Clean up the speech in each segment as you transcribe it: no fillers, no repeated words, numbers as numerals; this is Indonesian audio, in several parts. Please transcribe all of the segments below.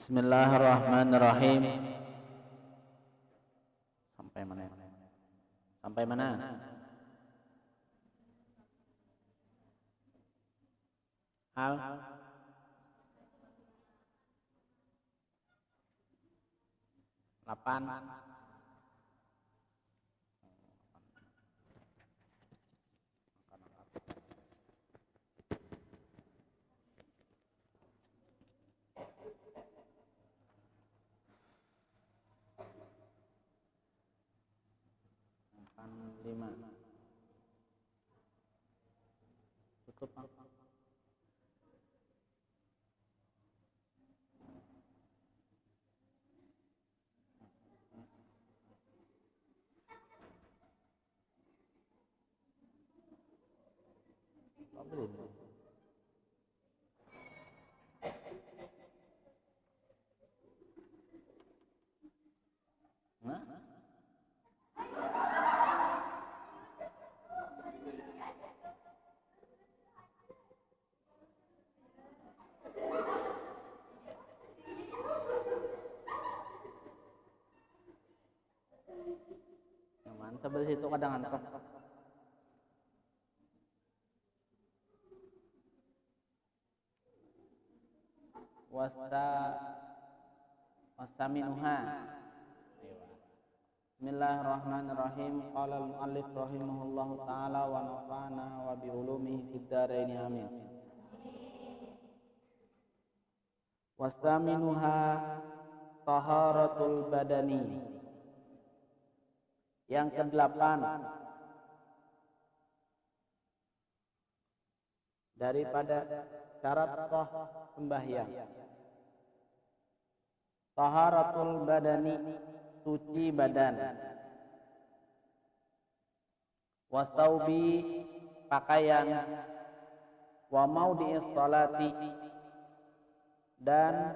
Bismillahirrahmanirrahim. Sampai mana? Sampai mana? Al 8. Lima. Tutup. Nah. Yang mana sebelah situ kadang antok. Wastaminuha. Bismillahirrahmanirrahim. Qala al-muallif rahimahullahu taala wa nafa'ana wa bi ulumihi fid dharain amin. Wastaminuha taharatul badani. Yang ke-8 daripada syarat sah sembahyang. Taharatul badani, suci badan. Wasaubi, pakaian. Wa maudhi'is sholati, dan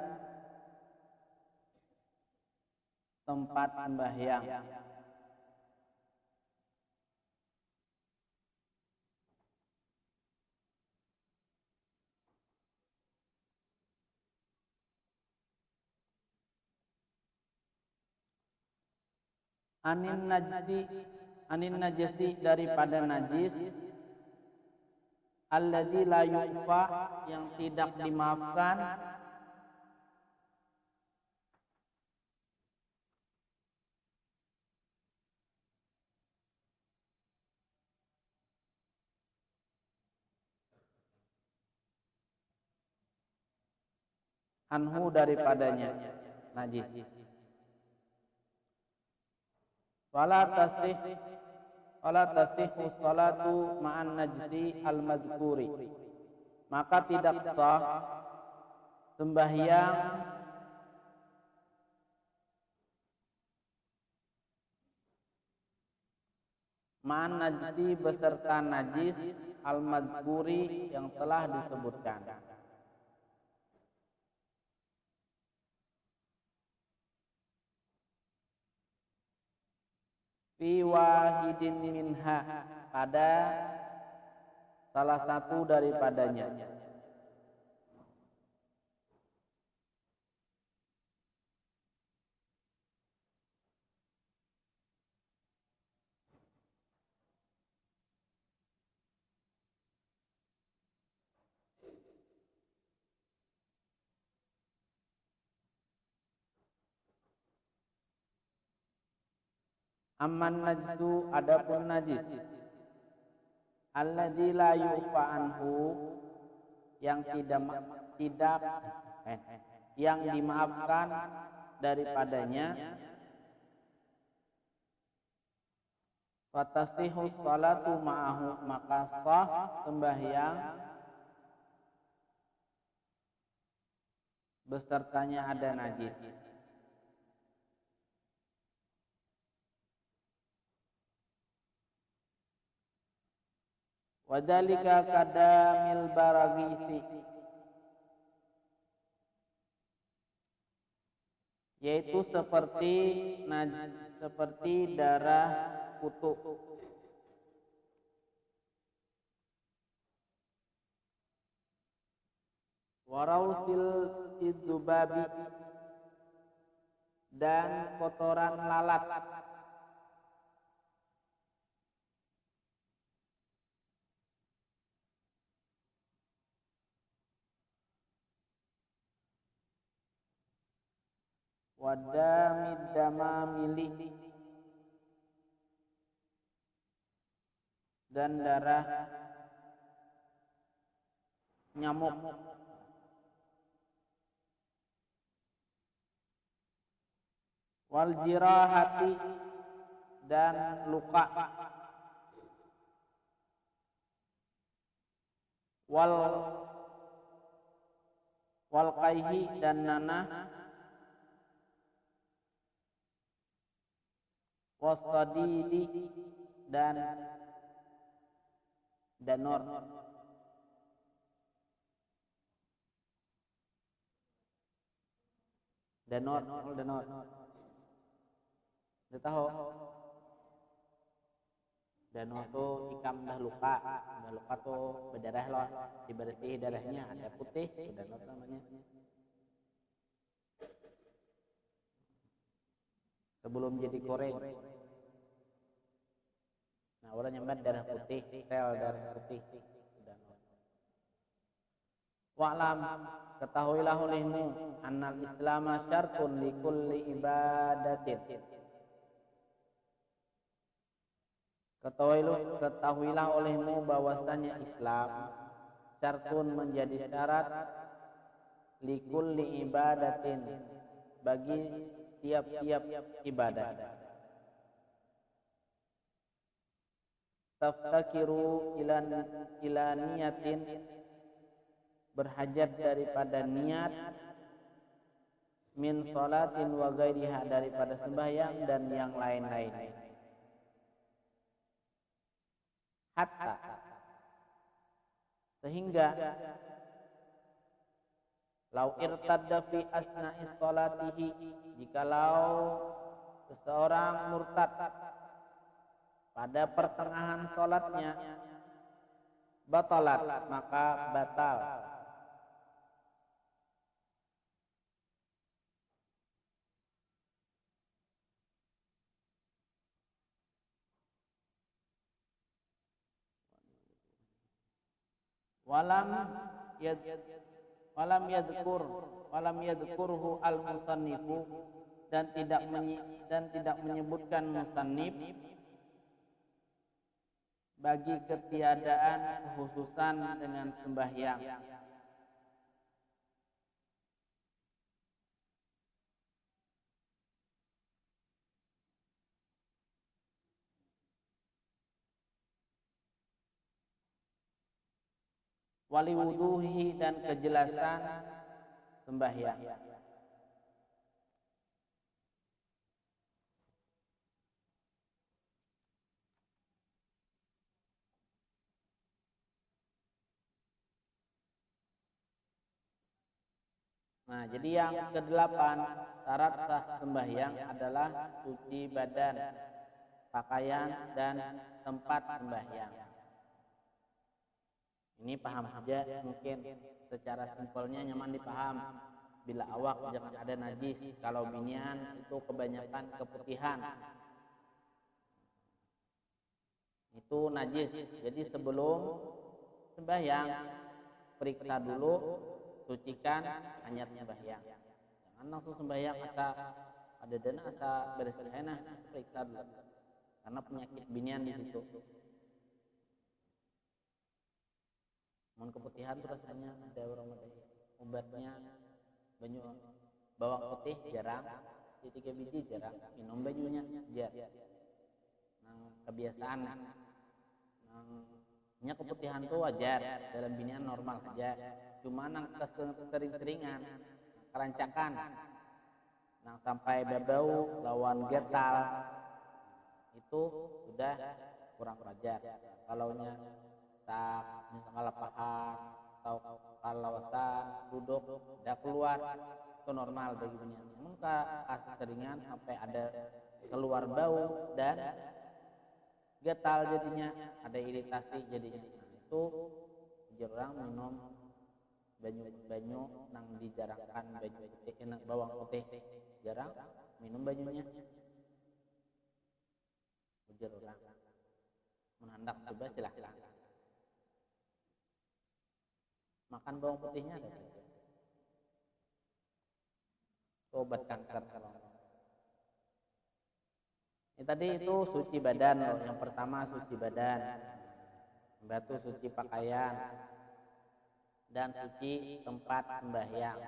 tempat sembahyang. Anin najisi daripada najis, alladzi la yu'fa, yang tidak dimaafkan, anhu daripadanya najis. Wala tasihhu salatu ma'an najsi al-mazkuri, maka tidak sah sembahyang ma'an najsi beserta najis al-mazkuri yang telah disebutkan. Fi wahidin minha, pada salah satu daripadanya. Amman najsu, adapun najis, alladzi la yu'fa anhu, yang yang dimaafkan daripadanya, fatasihu sholatu ma'ahu, maka sah sembahyang besertanya ada najis. Wadzalika kadamil baragisi, yaitu seperti darah kutu. Warausil idzubabi, dan kotoran lalat. Wadamid damamili, dan darah nyamuk. Wal jirahati, dan luka. Wal kaihi, dan nanah. Wasadidi, dan danor. Danor. Udah tahu? Danor tuh ikam dah luka tuh berdarah loh, dibersih darahnya ada putih, danor namanya. Sebelum jadi goreng. Nah, orang nyambat darah putih, sel darah putih. Wa'lam, ketahuilah olehmu, annal islama syartun likulli ibadatin. Ketahuilah olehmu bahwasanya Islam syartun menjadi syarat likulli ibadatin, bagi tiap-tiap ibadah. Taftakiru ila niyatin, berhajat daripada niat, min sholatin wa ghairiha, daripada sembahyang dan yang lain-lain. Hatta, sehingga lau irtadda fi asna'i sholatihi, jikalau seseorang murtad pada pertengahan sholatnya, batalat, maka batal. Walam yadhkurhu al-musannifu, dan tidak menyebutkan musannif bagi ketiadaan khususan dengan sembahyang. Wali wuduhi, dan kejelasan sembahyang. Nah, jadi yang kedelapan, syarat sah sembahyang adalah suci badan, pakaian, dan tempat sembahyang. Ini paham saja, mungkin secara simpelnya nyaman dipaham. Bila awak jangan ada najis, kalau binian itu kebanyakan keputihan, itu najis. Jadi sebelum sembahyang, periksa dulu, sucikan hanyat sembahyang. Jangan langsung sembahyang ada dana asa beres-beres, periksa dulu. Karena penyakit binian di situ. Mun keputihan tuh rasanya ada orang obatnya, banyu bawang putih jarang, 3 biji jarang, minum bajunya jar. Nang kebiasaan, nya keputihan tuh wajar, dalam binian normal saja. Cuma nang kesering-seringan, kerancakan, nang sampai bebau lawan getal, itu sudah kurang wajar. Kalau nya tak misalnya lapahan atau kalawasan duduk udah keluar, itu normal bagi binian. Namun keseringan sampai ada keluar bau dan getal jadinya, ada iritasi jadinya. Nah, itu jarang minum banyu nang dijarangkan bawang putih jarang minum bajunya. Ujar orang. Menandak coba silahkan. Makan bawang putihnya ada 3. Obat kanker kalau. Ini tadi itu suci badan loh. Yang pertama suci badan. Batu suci pakaian. Dan suci tempat sembahyang.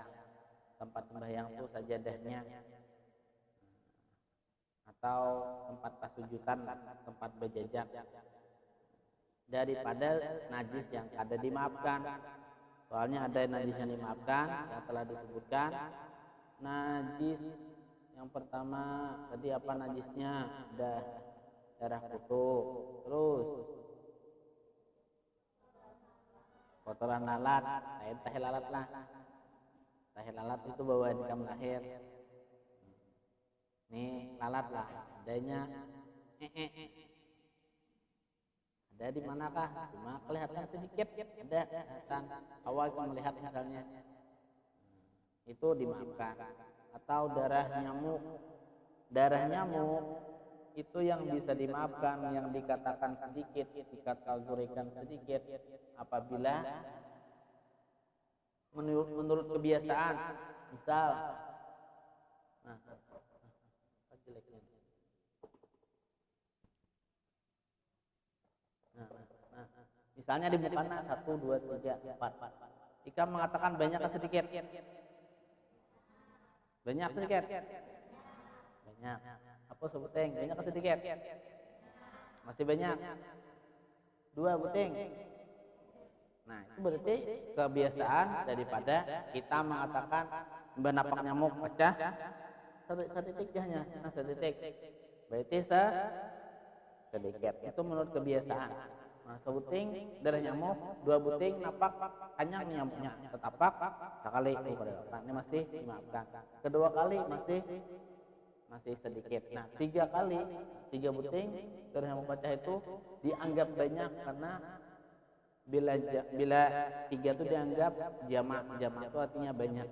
Tempat sembahyang itu sajadahnya. Atau tempat pasujudan, tempat berjejak. Daripada najis yang ada dimaafkan. Soalnya ada najis yang dimaafkan yang telah disebutkan. Najis yang pertama tadi apa najisnya? Ada darah kutu, terus kotoran lalat, tahi lalat lah. Tahi lalat itu bawaan kamu lahir. Nih lalat lah, adanya ada di manakah? Cuma kelihatan sedikit, ada kelihatan awal kita melihat misalnya. Itu dimaafkan. Atau darah nyamuk. Darah nyamuk itu yang bisa dimaafkan, yang dikatakan sedikit, dikategorikan sedikit apabila menurut kebiasaan. Misal misalnya di mukana 1, 2, 3, 4. Jika mengatakan banyak atau sedikit? Banyak atau sedikit? Banyak. Apa sebuting? Banyak atau sedikit? Masih banyak. 2 buting. Nah, itu berarti kebiasaan daripada kita mengatakan benapak nyamuk pecah sedetik hanya, sedetik. Berarti sedikit. Itu menurut kebiasaan. Nah, sebuting darah nyamuk, 2 buting napak kanyang nyamuknya, setapak sekali ini masih dimaafkan. Kedua kali masih sedikit. Nah, 3 kali, 3 buting darah nyamuk pecah itu dianggap banyak karena bila 3 itu dianggap jamak itu artinya banyak.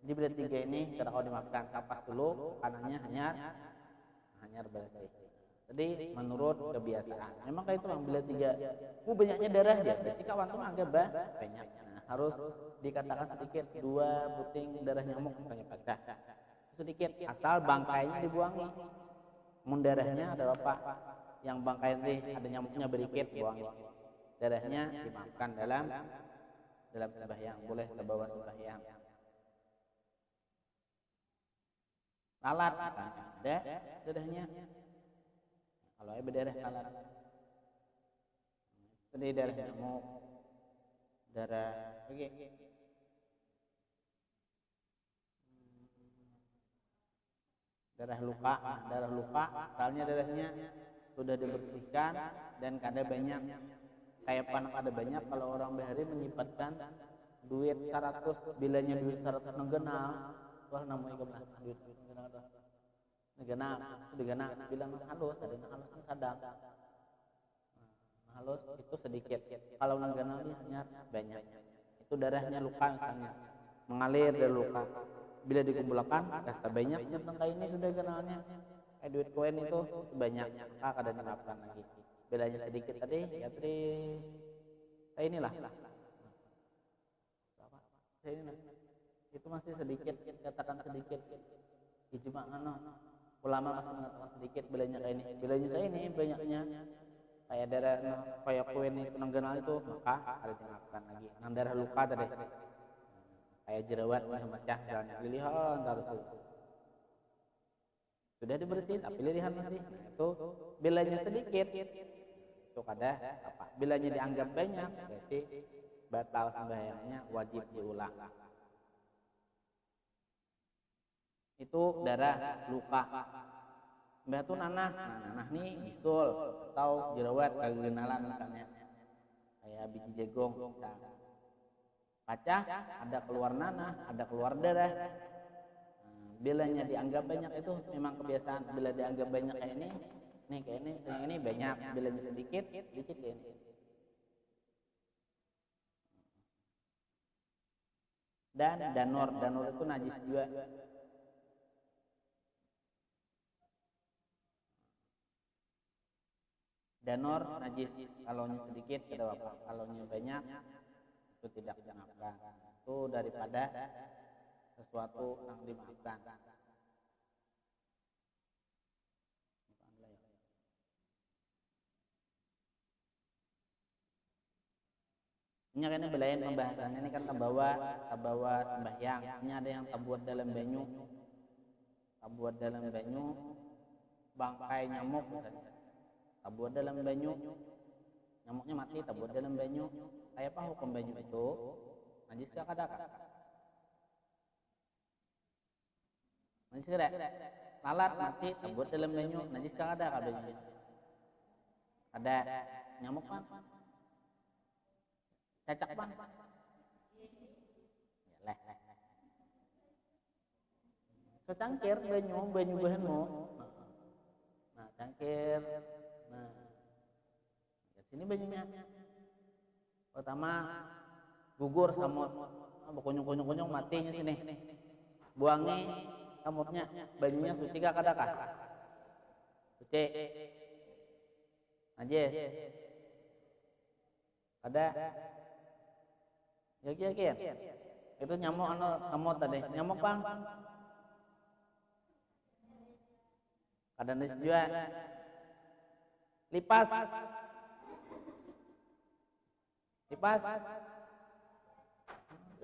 Jadi bila 3 ini kalau dimaafkan, kapas dulu kanannya hanyar bersih. Jadi menurut kebiasaan. Memang kayak itu bang, bila 3 banyaknya darah dia. Berarti kawan tuh anggap banyak. Nah, harus dikatakan sedikit, 2 buting darah nyamuk misalnya pecah. Sedikit, asal bangkainya dibuangi. Mun darahnya ada apa? Yang bangkai nanti ada nyamuknya berikit buangi. Darahnya dimaafkan dalam sembahyang, boleh terbawa sembahyang. Lalat misalnya ada darahnya. Kalau berdarah lalat, tadi darah nyamuk, darah darah luka. Nah, darah luka, misalnya darahnya sudah dibersihkan dan kada banyak. Kayak panak ada banyak, kalau orang bahari menyimpankan duit 100, bilanya duit 100 nenggenal, wah namanya kemana duit nenggenal, bilang halus, ada halus kan kadang. Halus itu sedikit, kalau nenggenal ini hanya banyak. Itu darahnya luka misalnya, mengalir dari luka. Bila dikumpulkan, rasa banyak tentang kayak ini sudah kenalnya. Kayak duit koin itu banyak, maka kadang dimaafkan lagi. Bilanya sedikit tadi, ya tadi saya inilah. Saya inilah. Itu masih sedikit, katakan sedikit. Ijma ulama masih mengatakan sedikit, bilanya kayak ini. Bilanya saya ini banyaknya. Kayak darah kayak koin itu nenggenal itu, maka harus dimaafkan lagi. Nang darah luka tadi. Kayak jerawat macam misalnya pilihan harus sudah dibersih tapi pilihan masih. Nah, itu bilanya sedikit itu kada apa, bilanya dianggap banyak berarti batal sembahyangnya, wajib diulang. Itu darah luka. Batu nanah, nanah nih bisul atau jerawat kegenalan misalnya kayak biji jagung. Kaca ada keluar nanah, ada keluar darah. Bilanya dianggap banyak itu memang kebiasaan. Bila dianggap banyak kayak ini, nih kayak ini, yang ini banyak. Bilanya sedikit kayak ini. Dan danur itu najis juga. janur najis, kalau sedikit tidak apa, kalau banyak itu tidak dimaafkan. Itu daripada sesuatu yang dimaafkan. Ini kan belayan pembahasannya ini kan tabawa sembahyang. Ini ada yang tabuat dalam banyu, bangkai nyamuk, tabuat dalam banyu, nyamuknya mati, tabuat dalam banyu. Kayak apa hukum banyu itu? Najis kah kada? Najis kada? Lalat mati, tabuat dalam banyu, najis kah kada banyu? Ada nyamuk pan? Cacak pan? Yalah. So cangkir banyu bahanmu. Nah, cangkir. Nah, di sini banyunya. Pertama gugur samut, kunyung matinya sini. Buangi samutnya, banyunya suci kah kada kah? Suci. Najis. Ada. Yakin. Itu nyamuk samut tadi. Nyamuk bang. Kada najis juga. Lipas.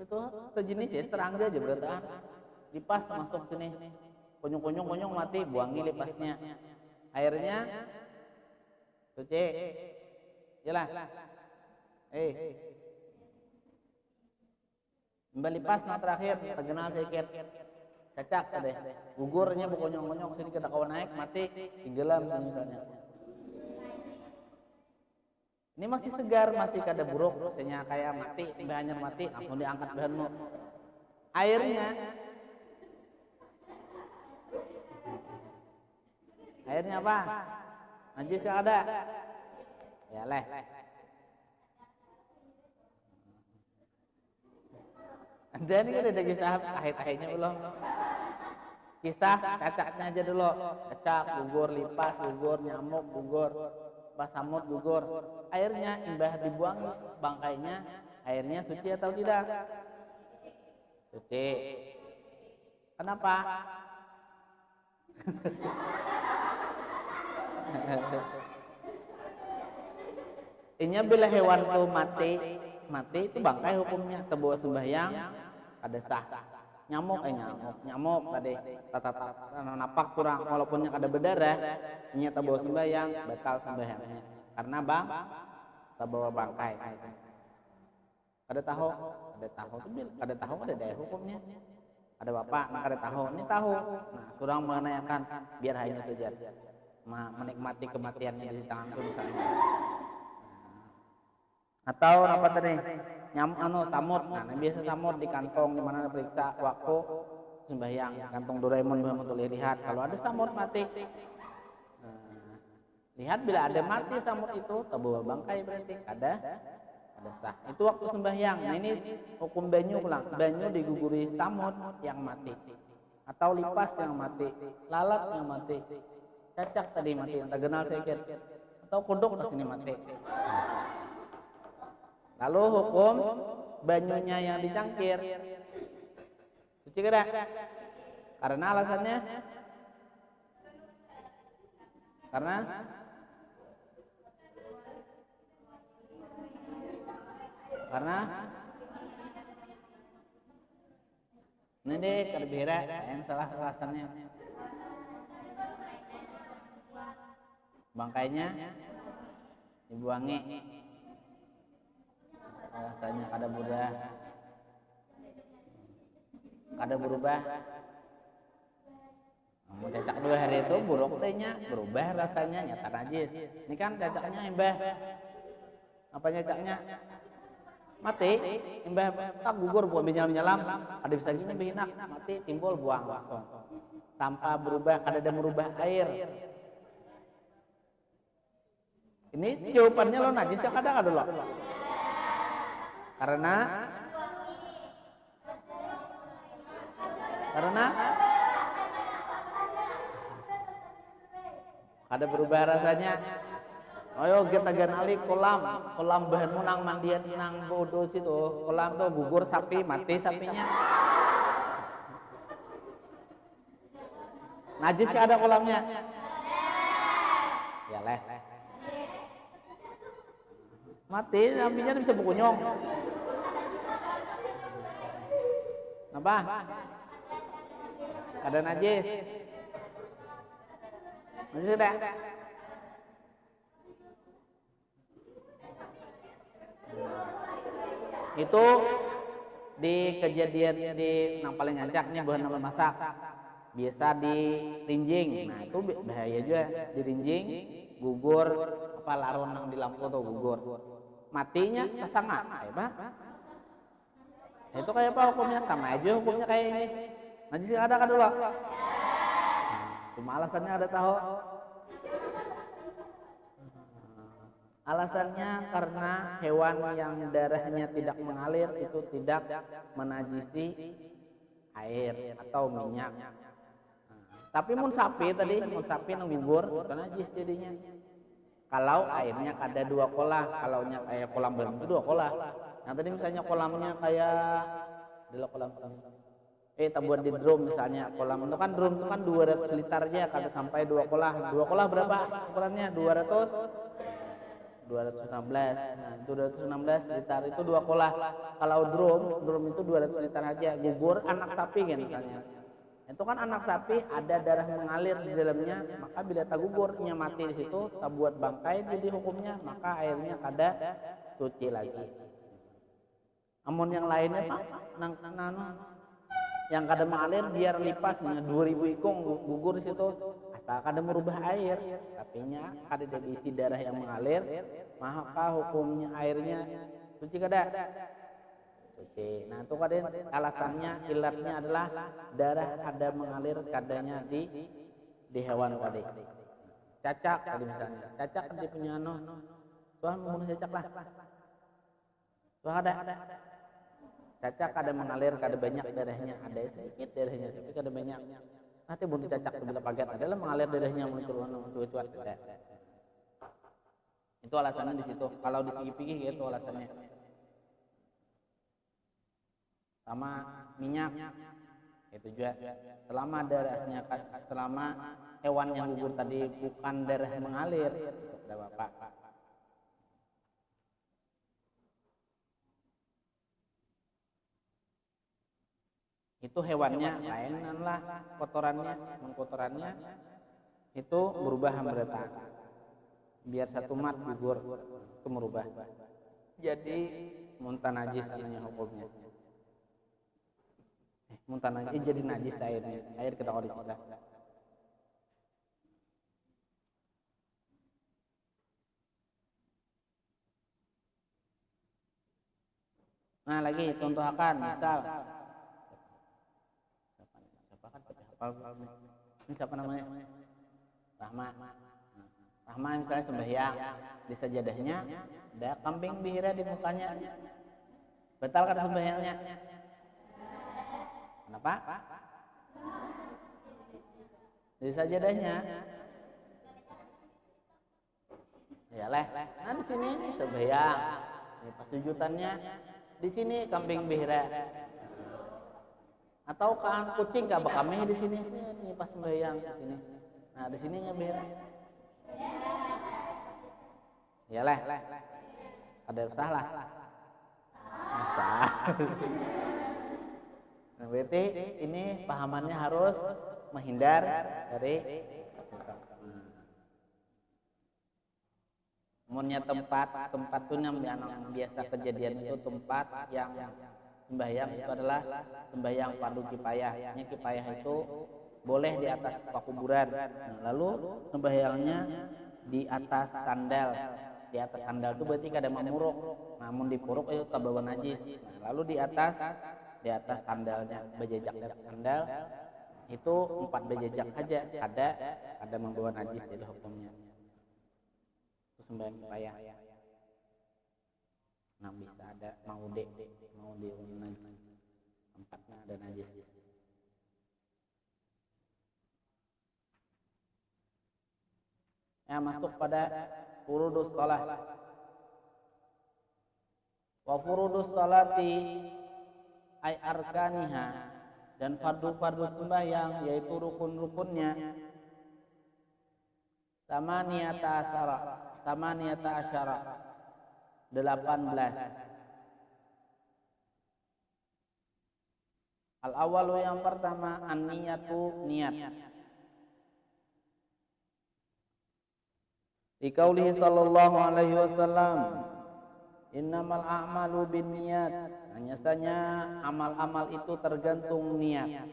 Itu sejenis ya, serangga aja berarti. Lipas masuk sini. Kunyung mati, buangi lipasnya. Airnya suci. Jelas. Mbak lipas nah terakhir terkenal sedikit. Cacak tadi. Gugurnya berkonyong-konyong sini kita kawan naik mati tenggelam misalnya. Ini masih segar, masih kada buruk, rasanya kayak mati, bahannya mati, langsung diangkat bahanmu. Airnya apa? Najis kah ada? Ya leh. Dan ini ada kisah ahit-ahitnya belum? Kisah cacaknya aja dulu. Cacak, gugur, lipas, gugur, nyamuk, gugur, samut, gugur. Airnya imbah dibuang bangkainya, airnya suci atau tidak? Suci. Kenapa? Inya bila hewan tuh mati itu bangkai hukumnya terbawa sembahyang kada sah. Nyamuk tadi napak kurang walaupunnya kada berdarah, inya terbawa sembahyang batal sembahyangnya karena terbawa bangkai. Kada tahu kada ada hukumnya. Ada bapak kada tahu, ini tahu. Nah, surang menanyakan biar hanya saja menikmati kematiannya di tanganku misalnya. Atau apa tadi? Samut. Nah, biasa samut di kantong di mana periksa waktu sembahyang, kantong Doraemon untuk lihat. Kalau ada samut mati. Nah, lihat bila ada mati samut itu terbawa bangkai berarti ada sah. Itu waktu sembahyang. Nah, ini hukum banyu pulang. Banyu diguguri samut yang mati. Atau lipas yang mati, lalat yang mati. Cacak tadi mati yang terkenal sedikit. Atau kodok di sini mati. Lalu hukum banyunya yang dicangkir suci kada? Karena alasannya karena ini deh kerbera yang salah alasannya. Bangkainya dibuangi. Alasannya kada berubah. Mau cacak 2 hari itu buruk tehnya berubah rasanya nyata najis. Ini kan cacaknya imbah apa cacaknya mati, imbah tak gugur buang menyelam, ada bisa gini behinak mati timbul buang langsung tanpa berubah, kada ada merubah air. Ini jawabannya lo najis ya kada lo. Karena ada berubah rasanya. Ayo kita ganali kolam bahan munang mandian nang bodo situ. Kolam tuh gugur sapi, mati sapinya. Najis gak ada kolamnya? Ya leh. Mati, sapinya bisa berkunyong. Apa? Ada najis. Najis ada. Itu di kejadian di yang paling ngancak nih bahan nama masak. Biasa di rinjing. Nah, itu bahaya juga di rinjing, gugur apa laron yang di lampu tuh gugur. Matinya kesangat. Pak. Itu kayak apa hukumnya? Sama aja hukumnya kayak ini. Najis ada kan dulu? Cuma alasannya ada tahu. Alasannya karena hewan yang darahnya tidak mengalir itu tidak menajisi air atau minyak. Tapi mun sapi tadi, mun sapi nang gugur, itu najis jadinya. Kalau airnya ada 2 kolah, kalau kayak kolam berenang itu 2 kolah. Yang tadi misalnya kolamnya kayak adalah kolam tabuan di drum misalnya, kolam itu kan drum itu kan 200 liter aja kada sampai 2 kolah. 2 kolah berapa ukurannya? 216. Nah, 216 liter itu 2 kolah. Kalau drum itu 200 liter aja. Gugur anak sapi kan misalnya. Itu kan anak sapi ada darah mengalir di dalamnya, maka bila tak gugurnya mati di situ, tak buat bangkai jadi hukumnya, maka airnya kada suci lagi. Amun yang lainnya Pak, yang kada mengalir biar lipas 2000 ikung gugur di situ, asal kada merubah air, tapinya kada diisi darah yang mengalir, maka hukumnya airnya suci kada? Suci. Nah itu kadang alasannya ilatnya adalah darah ada mengalir kadanya di hewan tadi. Cacak tadi misalnya. Cacak kan dia punya Tuhan membunuh cacak lah. Tuhan ada. Cacak ada mengalir kada banyak darahnya, ada sedikit darahnya tapi kada banyak. Nanti bunuh cacak bila pagat adalah mengalir darahnya muncul cuat ada. Itu alasannya di situ. Kalau di segi pikir itu alasannya. Sama minyak itu juga selama darahnya selama hewan yang gugur tadi bukan darah mengalir itu tidak apa-apa. Itu hewannya lainan lah kotorannya itu berubah hambratan biar satu mat gugur itu merubah jadi muntah najis namanya hukumnya. Muntah najis jadi najis airnya. Air kita ori kita. Nah lagi contoh akan misal siapa kan hafal ini siapa namanya? Rahma. Rahma misalnya sembahyang di sajadahnya ada kambing bihira di mukanya. Batal kan sembahyangnya? Kenapa? Di sajadahnya. Iyalah. Nah di sini sembahyang. Ini pas sujudannya di sini kambing bihira. Atau kan kucing kah kami di sini. Ini pas sembahyang di sini. Nah di sininya bihira. Iyalah. Ada usah lah. Usah. Nah, berarti ini pahamannya harus menghindar dari umumnya tempat tuh yang biasa kejadian itu tempat yang sembahyang itu adalah sembahyang fardu kifayah. Kifayah itu boleh di atas kuburan. Nah, lalu sembahyangnya di atas sandal. Di atas sandal itu berarti kada memuruk. Namun di puruk itu tabawa najis. Nah, lalu di atas sandalnya berjejak dari sandal itu 4 berjejak saja ada membawa najis jadi hukumnya itu sembahyang kifayah. Nah bisa ada mau di najis tempatnya ada najis. Masuk pada furudus shalah. Wa furudus salati ay arkaniha, dan fardu-fardu sembahyang yaitu rukun-rukunnya samaniyata asyara 18. Al awalu yang pertama an-niyatu, niat. Di qaulihi sallallahu alaihi wasallam, innamal a'malu binniyat, hanya amal-amal itu tergantung niat.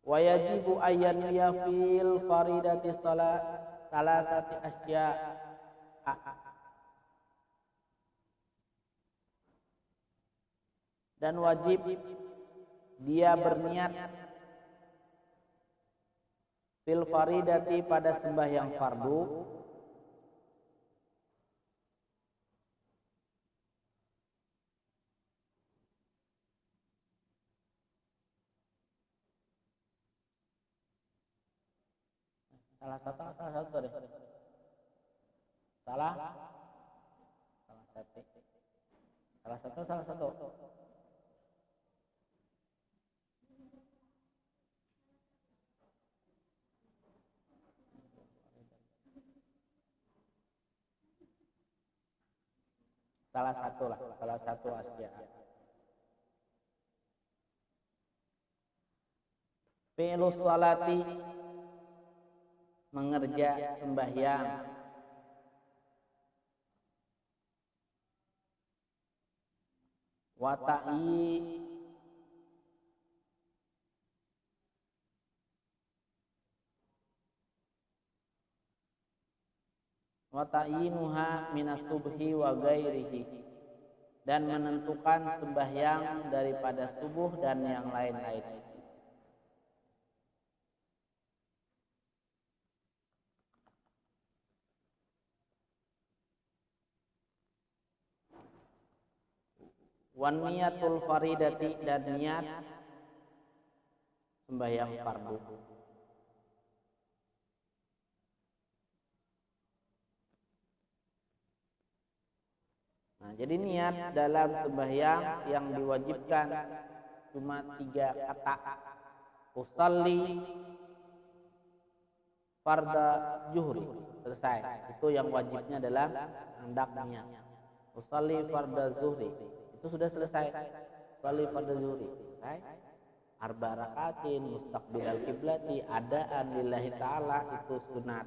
Wa yajibu ayyan fil faridati salasati asya, dan wajib dia berniat fil faridati pada sembahyang fardu salah satu deh. Salah satu. Salah satu asya. Fi'lus salati, mengerja sembahyang. Wa ta'yinuha minas subhi wa ghairihi, dan menentukan sembahyang daripada subuh dan yang lain-lain. Wan niyatul faridati, dan niat sembahyang fardu. Nah, jadi niat dalam sembahyang yang diwajibkan cuma 3 kata. Usalli farda zuhri, selesai. Itu yang wajibnya dalam hendak niat. Usalli farda zuhri, itu sudah selesai. Usalli farda zuhri, selesai. Arba rakaatin mustaqbilal kiblati, adaan lillahi ta'ala, itu sunat.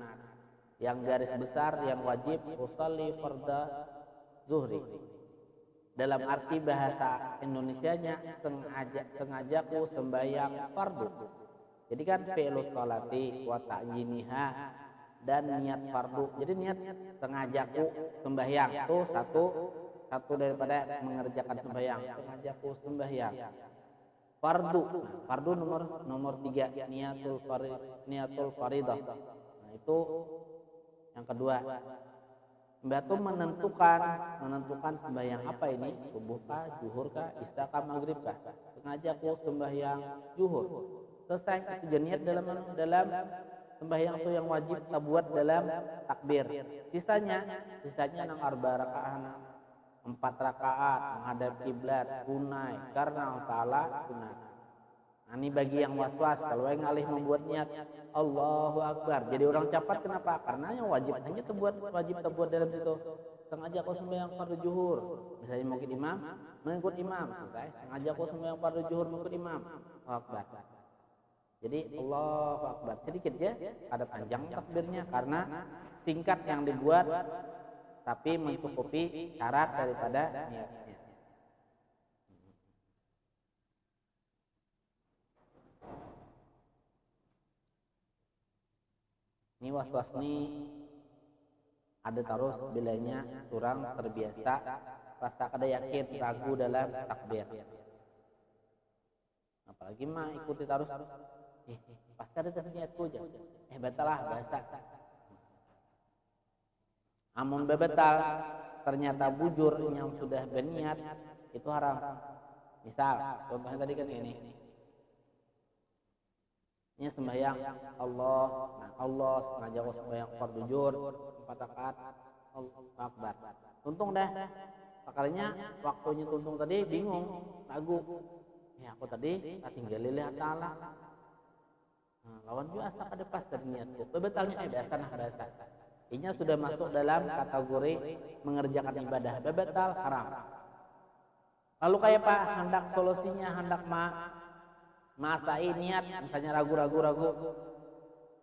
Yang garis besar yang wajib usalli farda zuhri. Dalam arti bahasa Indonesianya sengajaku sembahyang fardu. Jadi kan fi'lus sholati wa ta'yiniha, dan niat fardu. Jadi niat sengajaku sembahyang itu satu daripada mengerjakan sembahyang. Sengajaku sembahyang fardu. Nah, fardu nomor 3, niatul faridah. Nah, itu yang kedua. Batu menentukan sembahyang apa ini, subuh kah, zuhur kah, isya kah, maghrib kah. Sengaja aku sembahyang zuhur. Selesai itu niat dalam sembahyang itu yang wajib kita buat dalam takbir. Sisanya nang arba rakaat, 4 rakaat menghadap kiblat, tunai karena Allah Taala sunat. Nah, ini bagi yang was-was, kalau yang alih membuat niat Allahu Akbar, jadi orang cepat. Kenapa? Karena yang wajib terbuat dalam situ. Sengaja kau sembahyang fardu zuhur, misalnya mungkin imam, mengikut imam, selesai. Sengaja kau sembahyang fardu zuhur mengikut imam, Allahu Akbar. Jadi Allahu Akbar, sedikit ya, ada panjang takbirnya karena singkat yang dibuat, tapi mencukupi syarat daripada niatnya. Ini was-was nih ada terus bilanya kurang terbiasa, rasa kada yakin, ragu dalam takbir. Apalagi mah ikuti terus, pas kada niatku aja, betalah bahasa. Amun bebetal ternyata bujur yang sudah berniat, itu haram. Misal contohnya tadi kan ini, Ini sembahyang Allah, nah Allah sengaja kau sembahyang fardu zuhur 4 rakaat, Allahu Akbar. Tuntung dah. Sekalinya waktunya tuntung tadi bingung, ragu. Ya aku tadi tinggal lihat ta'ala. Nah, lawan juga asa kada pas tadi niatku. Bebetalnya biasa nah biasa. Ini sudah masuk dalam kategori mengerjakan ibadah. Bebetal haram. Lalu kayak Pak, hendak solusinya, hendak masai niat, misalnya ragu-ragu,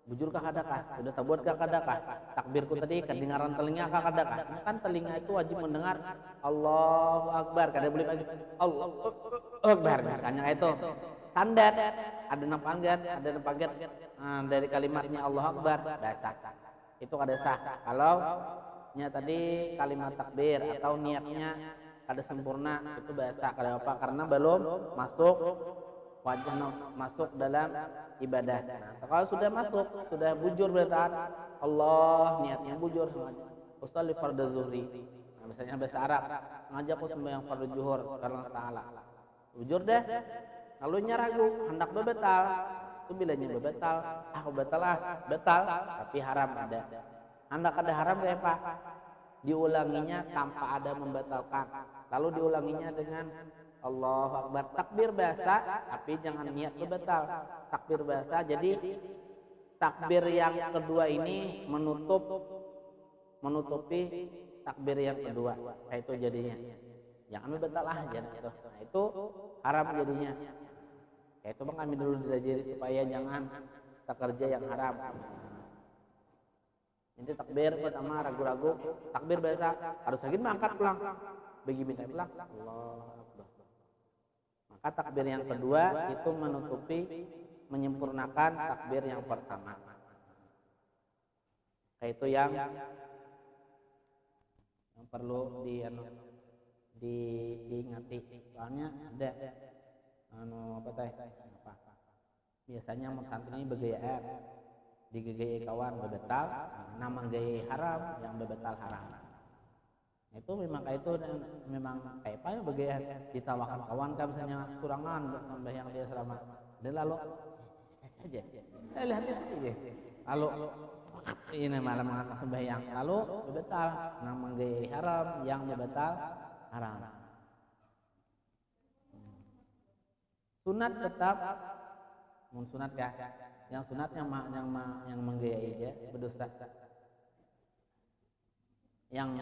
bujurkah kadakah? Sudah tabuatkah kadakah? Takbirku tadi kedengaran telinga kah kadakah? Nah, kan telinga itu wajib mendengar Allahu Akbar. Kada boleh lagi Allahu Akbar. Misalnya itu standar, ada nampanggan, ada nampanggan dari kalimatnya Allahu Akbar, baca. Itu kada sah. Kalau tadi kalimat takbir atau niatnya kada sempurna, itu biasa kada apa karena belum masuk wajah masuk dalam ibadah. Nah, kalau sudah masuk, sudah bujur berarti Allah niatnya bujur sengaja. Usolli fardhu zuhri. Nah, misalnya bahasa Arab, sengaja aku sembahyang fardhu zuhur karena ta'ala. Bujur deh. Lalu ragu, hendak bebetal. Itu bilanya bebetal, aku betal betal, tapi haram ada. Hendak ada haram kayak Pak? Diulanginya tanpa ada membatalkan. Lalu diulanginya dengan Allahu Akbar, takbir biasa, tapi jangan niat bebetal. Takbir biasa, jadi takbir yang kedua ini menutupi takbir yang kedua. Kayak itu jadinya. Jangan bebetal aja itu. Nah, itu haram jadinya. Kayak itu kami dulu diajari supaya jangan kita kerja yang haram. Ini takbir pertama ragu-ragu, takbir biasa, harus lagi mengangkat pulang. Bagi minta pulang, Allahu Akbar. Maka takbir yang kedua itu menutupi, menyempurnakan takbir yang pertama. Kayak itu yang perlu diingati. Soalnya ada apa teh? Biasanya santri ini begayaan, digegei kawan bebetal, nama gaya haram, yang bebetal haram. Itu memang kayak itu dan memang kayak apa ya begayaan ditawakan kawan kan misalnya surangan sampai yang dia selamat. Dan lalu aja, lihat aja. Lalu ini malam mengatakan sembahyang, lalu bebetal, nama gaya haram, yang bebetal haram. Sunat tetap sunat ya. Yang sunat yang menggayai ya berdosa. Yang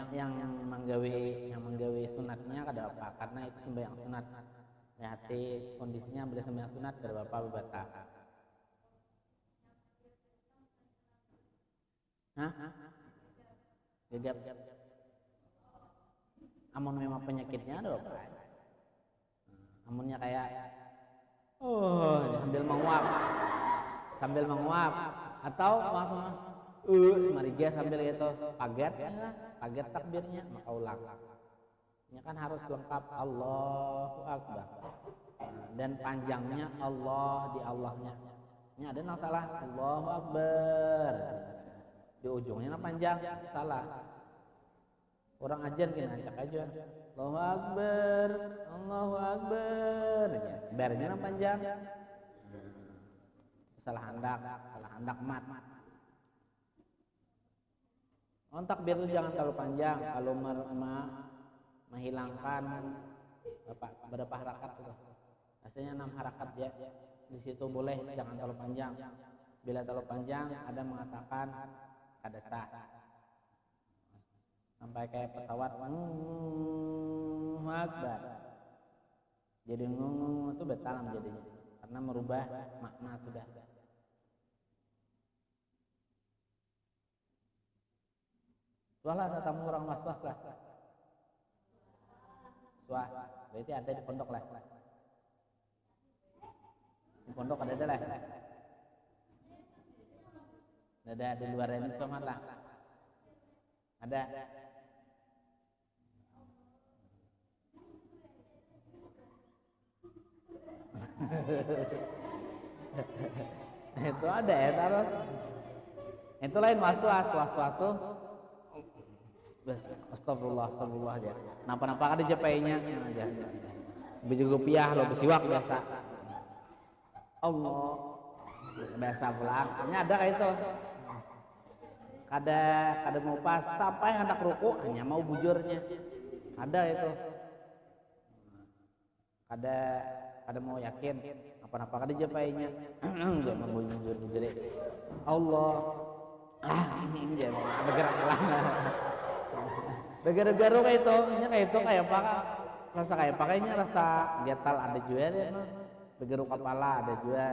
menggawe sunatnya kada apa karena itu sembahyang sunat. Ya hati kondisinya bila sembahyang sunat kada apa batal. Hah? Jadi amun memang penyakitnya ada apa? Amunnya kayak sambil menguap atau langsung mariga sambil itu paget takbirnya maka ulang. Ini kan harus lengkap Allahu Akbar dan panjangnya Allah di Allahnya. Ini ada yang salah Allahu Akbar di ujungnya panjang salah. Orang ajar kena acak aja Allahu Akbar, Allahu Akbar. Barnya panjang. Salah handak mat. Takbir itu jangan terlalu panjang. Kalau menghilangkan berapa harakat itu. Biasanya 6 harakat ya. Di situ boleh jangan terlalu panjang. Bila terlalu panjang ada mengatakan ada sah. Sampai kayak pesawat Akbar. Jadi itu batal jadinya karena merubah makna sudah. Soalnya ada tamu orang was-was lah. Wah, berarti ada di pondok lah. Di pondok ada lah. Ada di luar ini sama lah. Ada. Itu ada ya taruh. Itu lain was-was tuh. Astagfirullah aja. Napa-napa ada japainya aja. Biji rupiah lo besiwak biasa. Allah. biasa pulang hanya ada kayak itu kada kada mau pas sampai hendak ruku hanya mau bujurnya ada itu kada kada mau yakin apa-apa kada japainya dia mau bujur Allah dia bergerak pulang gara-gara kayak itu kayak apa rasa kayak pakainya rasa gatal ada juga ya bergeruk kepala ada juga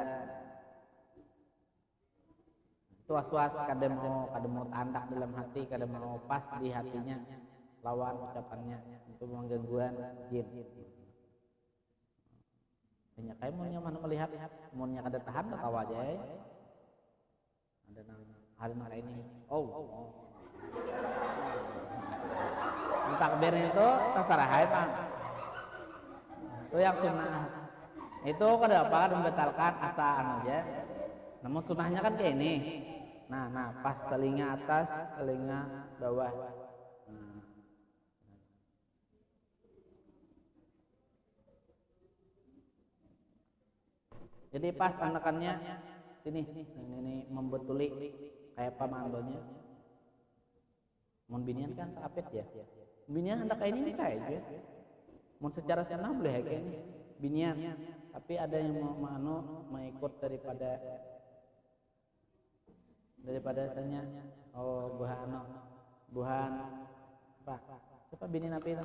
itu was-was kadang mau tandak dalam hati kadang mau pas di hatinya lawan ucapannya itu memang gangguan jin banyak kayak mau mana melihat maunya kada tahan tahu aja ya ada nang ini takbir itu terserah hai Pak itu yang sunnah itu kada apa kada membatalkan asaan aja namun sunnahnya kan kayak ini nah pas telinga atas telinga bawah jadi pas anak-anaknya ini membetuli kayak pamandonya mun binian kan apet ya binian anak ini bisa aja mun secara sunnah boleh kayak ini binian tapi ada yang mau mengikut daripada asalnya buhan apa siapa bini nabi itu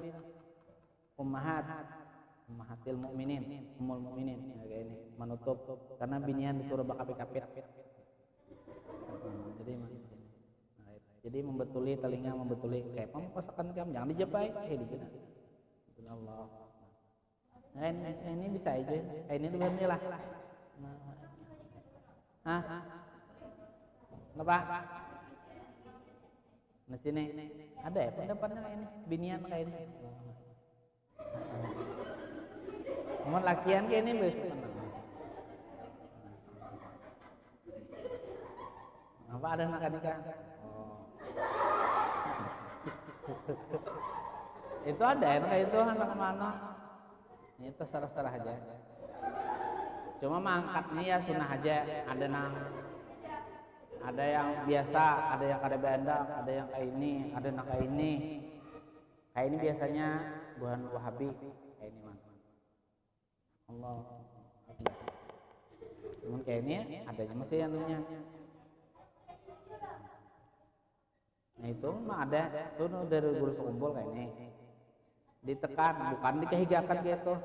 ummahatil mukminin ummul mukminin kayak ini menutup karena binian disuruh bakapit-kapit jadi membetuli telinga membetuli kayak pemasakan kamu jangan dijapai di Allah ini bisa aja ini dulu lah kenapa nah sini ada ya pendapatnya kayak ini binian kayak ini namun lakian kayak ini bisa apa ada nak nikah itu ada ya kayak itu anak mana ini terserah aja cuma mangkatnya ya sunnah aja ada yang biasa ada yang kada berendak ada yang kayak ini ada yang kayak ini biasanya bukan wahabi kayak ini Allah cuman kayak ini adanya masih anunya nah itu mah ada itu dari guru sekumpul kayak ini ditekan bukan dikehigakan gitu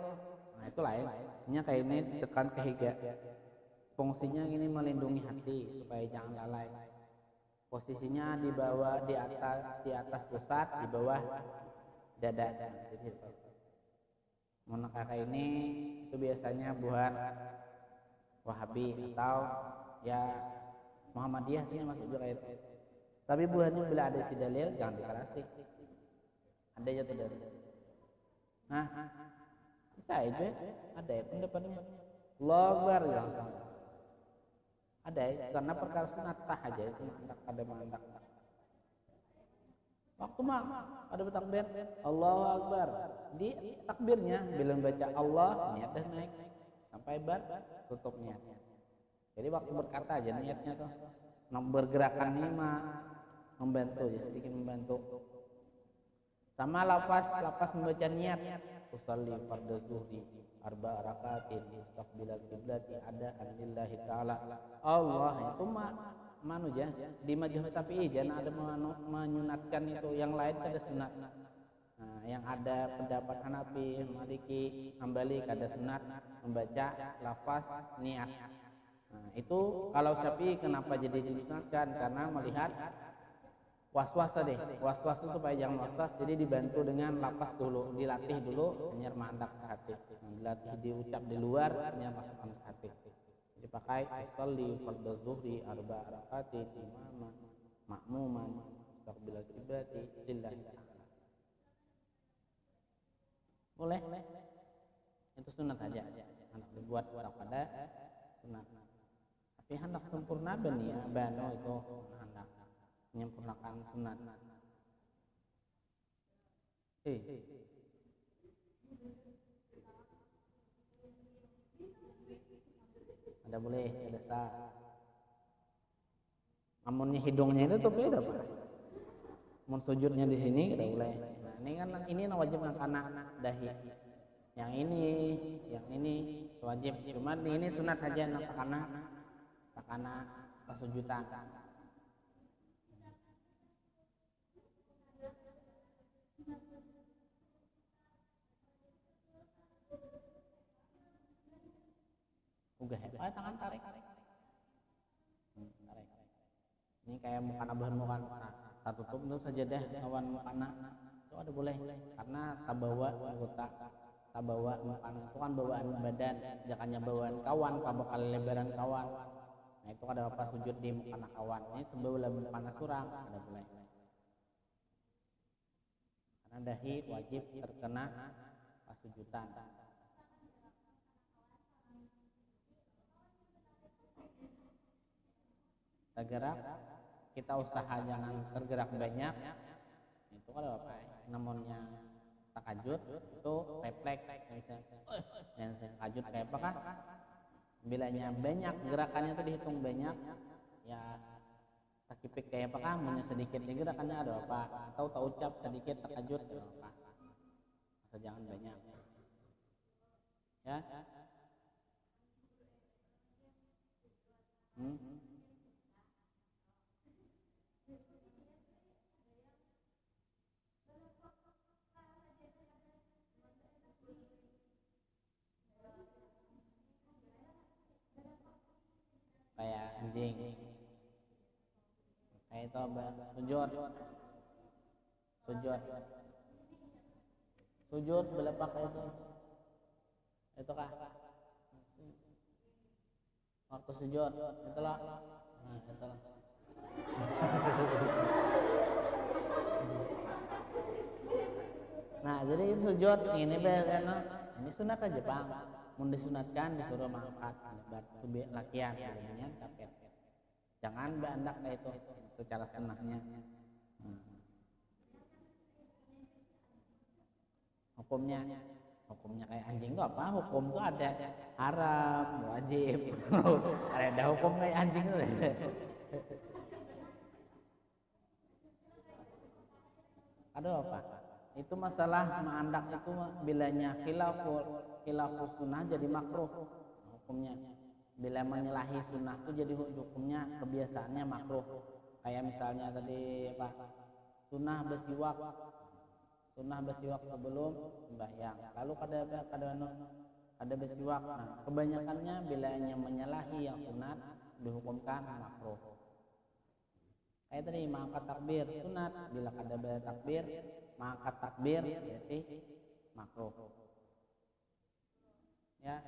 nah itu lain nya kayak ini ditekan kehiga fungsinya ini melindungi hati supaya jangan lalai posisinya di bawah di atas pusat di bawah dada jadi itu kakak ini itu biasanya buhan Wahabi atau ya Muhammadiyah ini masuk juga itu tapi buhannya bila ada si dalil jangan dikarasi ada aja tuh dalil nah bisa aja ada ya pendapatnya Allah Akbar langsung ada ya karena perkara sunat tah aja itu mandak waktu mah ada bertakbir Allahu Akbar di takbirnya bila baca Allah niatnya naik sampai bar tutup niatnya jadi waktu berkata aja niatnya tuh bergerakan ini mah membantu ya sedikit membantu sama lapas membaca niat usalli fardhu zuhri arba rakaatin istaqbilal qiblati ada lillahi taala Allah itu mah manuja di Majmu' Syafi'i jangan ada menyunatkan itu yang lain kada sunat nah, yang ada pendapat Hanafi Maliki Hambali kada sunat membaca lafaz niat nah, itu kalau Syafi'i kenapa jadi disunatkan karena melihat was-was tadi was-was itu supaya jangan was-was jadi dibantu dengan lafaz dulu dilatih dulu hanya mandak ke hati dilatih diucap di luar hanya masukkan ke hati dipakai sholli fardhu zuhri arba rakaatin imaman ma'muman istaqbilal qiblati lillahi ta'ala boleh itu sunat aja anak dibuat pada sunat tapi hendak sempurna bani ya bano itu hendak menyempurnakan sunat ada boleh ada sah Amunnya hidungnya itu tutup udah Pak. Mun sujudnya di sini udah mulai. Nah, ini kan ini wajib karena dahi. Yang ini wajib. Cuma ini sunat saja karena pasujudan. Uga tangan tarik. Tarik. Ini kayak mukana bahan mukana. Tak tutup itu saja deh kawan mukana. Itu ada boleh karena tabawa anggota tabawa mukana itu kan bawaan badan, jangannya bawaan kawan, kabakal lebaran kawan. Nah itu ada apa sujud di mukana kawan. Ini sebelah mukana surang ada boleh. Karena dahi wajib terkena pasujudan. Tergerak, kita usaha jangan tergerak banyak. Itu kalau apa? Namunnya takajud itu refleks. Dan takajud kayak apa kah? Bilanya banyak gerakannya itu dihitung banyak. Ya takipik kayak apa kah? Maunya sedikit gerakannya ada apa? Atau tak ucap sedikit takajud ada apa? Asal jangan banyak. Ya. Kayak anjing kayak itu sujud belepak itu kah waktu sujud itulah nah itulah nah jadi sujud ini ini sunat aja Bang. Mau disunatkan disuruh mangkat lakian sebenarnya tapi jangan berandak kayak itu secara senahnya. Hukumnya kayak anjing itu apa? Hukum tuh ada haram, wajib. Ada hukum kayak anjing tuh. Ada apa? Itu masalah mengandak itu bilanya khilafus sunnah jadi makruh hukumnya. Bila menyalahi sunnah itu jadi hukumnya kebiasaannya makruh. Kayak misalnya tadi apa? Sunnah bersiwak sebelum sembahyang. Lalu ada bersiwak. Nah, kebanyakannya bila yang menyalahi yang sunat dihukumkan makruh. Kayak tadi mengangkat takbir sunat, bila kada takbir mengangkat takbir berarti makruh. Ya.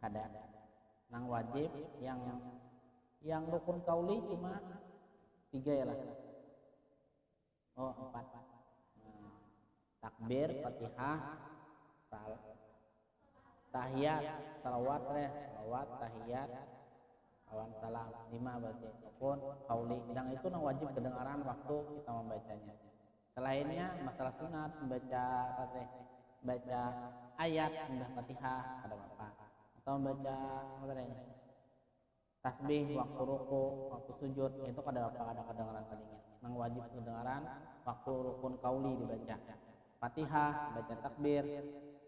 Kada nang wajib yang rukun kauli cuma 3 ya lah. Oh 4. Nah, takbir, Fatihah, tahiyat, salawat, tahiyat, awan salam 5 berarti rukun kauli. Dan itu nang wajib kedengaran waktu kita membacanya. Selainnya masalah sunat baca ayat indah Fatihah ada apa? Atau baca tasbih waktu ruku, waktu sujud itu ada kedengaran tadinya. Nang wajib kedengaran waktu rukun kauli dibaca. Fatihah, baca takbir,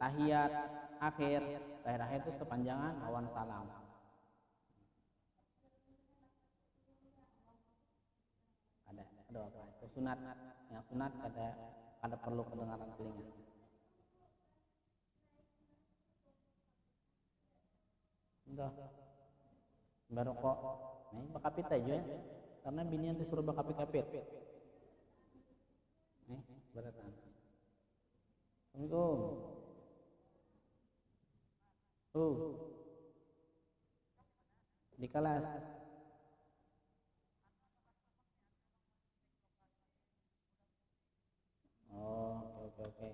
tahiyat, akhir itu sepanjangan awan salam. Ada apa? Itu sunat. Yang sunat ada perlu kedengaran telinga. Udah. Baru kok nih bakapit aja ya. Karena binian disuruh bakapit-kapit. Nih, beratan. Assalamualaikum. Di kelas. Oh, oke.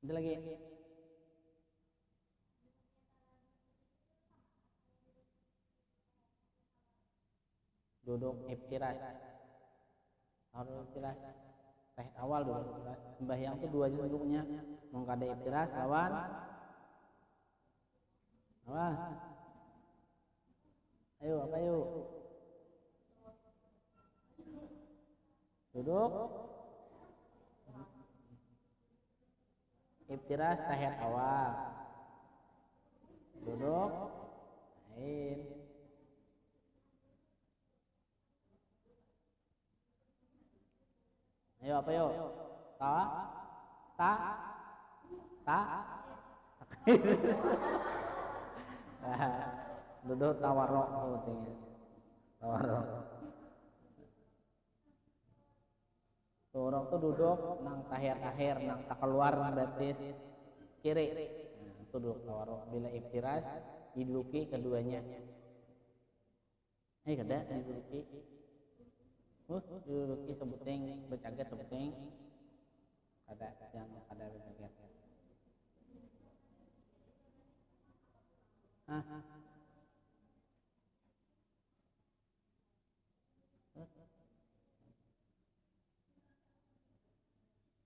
Ada lagi. Duduk iftiras. Harus iftiras tahiyat awal dulu. Sembahyang itu dua duduknya. Mau kada iftiras lawan apa? Ayo apa yuk? Duduk. Iftiras tahiyat awal. Duduk. Lain. Ayo apa yuk? Ta? Ta? Ta? Duduk tawarok pentingnya. Tawarok. Orang tuh duduk nang tahiyat akhir, nang tak keluar batis kiri. Nah, itu duduk tawarok. Bila iftiras diduduki keduanya. Kada diduduki. Diduduki sebuting, bercaget sebuting. Kada yang kada bercaget.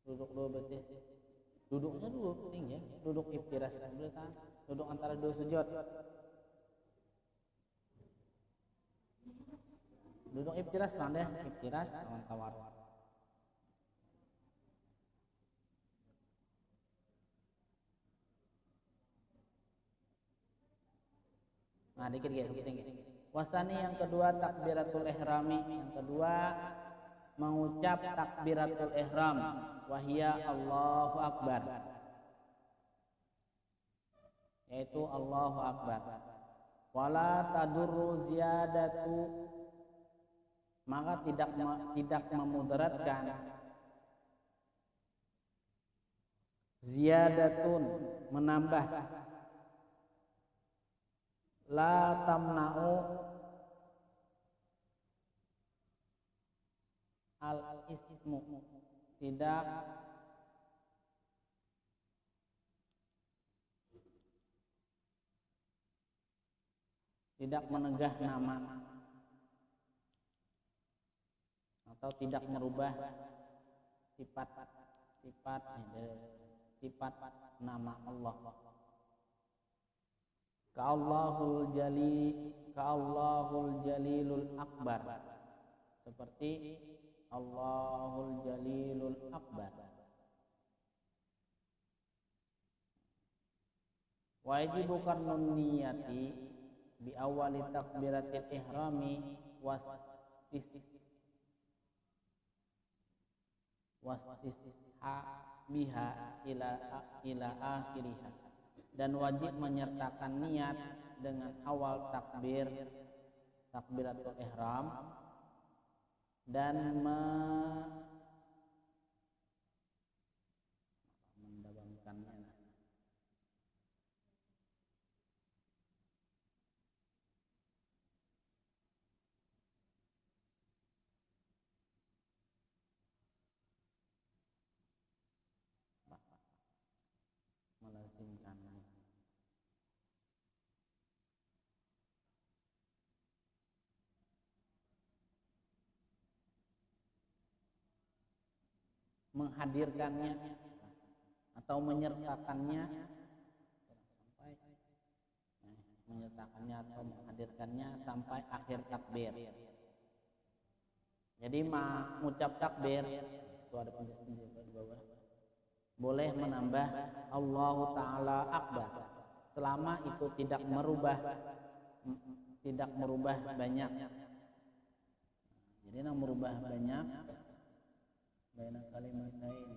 Duduk dua batis. Duduknya dulu penting ya. Duduk iftiras kan. Duduk antara dua sujud. Duduk iftiras tanda iftiras lawan tawar. Nah, dikit penting. Wasani yang kedua takbiratul ihrami, yang kedua mengucap takbiratul ihram, wahia Allahu akbar. Yaitu Allahu akbar. Wala tadurru ziyadatu, maka tidak memudaratkan ziyadatun, menambah, la tamna'u al ismu, tidak menegah nama atau tidak merubah sifat nama Allah. Ka'allahul jalilul akbar, seperti Allahul jalilul akbar. Wajibu karnun niyati bi awali takbiratil ihrami wastisha biha ila akhiriha, dan wajib menyertakan niat dengan awal takbiratul ihram dan mendawamkannya. Melazimkannya. Menghadirkannya atau menyertakannya atau menghadirkannya sampai akhir takbir. Jadi mengucap takbir itu ada penjelasan di bawah. Boleh menambah Allahu Ta'ala Akbar selama itu tidak merubah banyak. Jadi merubah banyak baina kalimatain.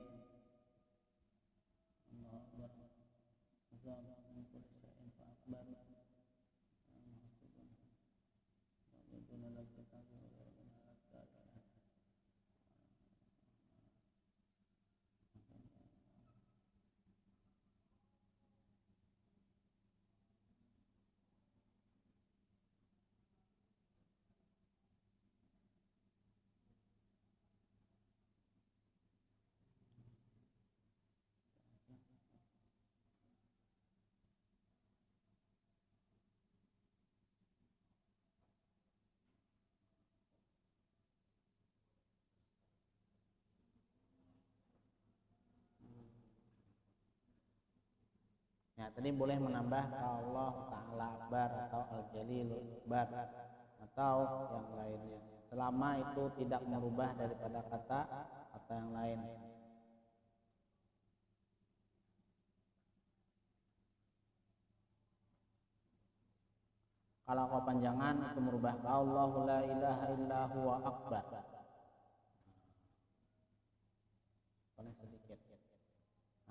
Allahu Akbar. Ya, tadi boleh menambah Allah Ta'ala Akbar atau Al-Jalilul Akbar atau yang lainnya, selama itu tidak merubah daripada kata atau yang lain. Kalau kepanjangan itu merubah Allahu la ilaha illa huwa akbar. Paling sedikit.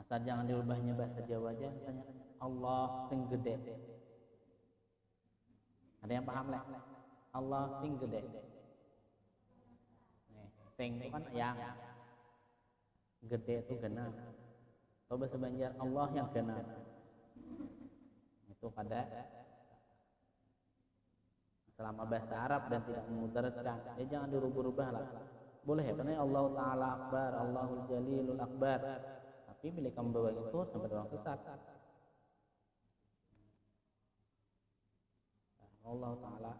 Asal jangan dirubahnya bahasa Jawa aja, misalnya Allah sing gede. Ada yang paham lah? Allah sing gede. Nih, sing itu kan yang gede itu genap. Atau bahasa Banjar Allah yang genap. Itu pada selama bahasa Arab dan tidak memudaratkan, ya jangan dirubah-rubah lah. Boleh ya, karena Allah Ta'ala Akbar, Allahul Jalilul Akbar. Tapi bila kamu bawa itu sampai orang sesat. Allah Ta'ala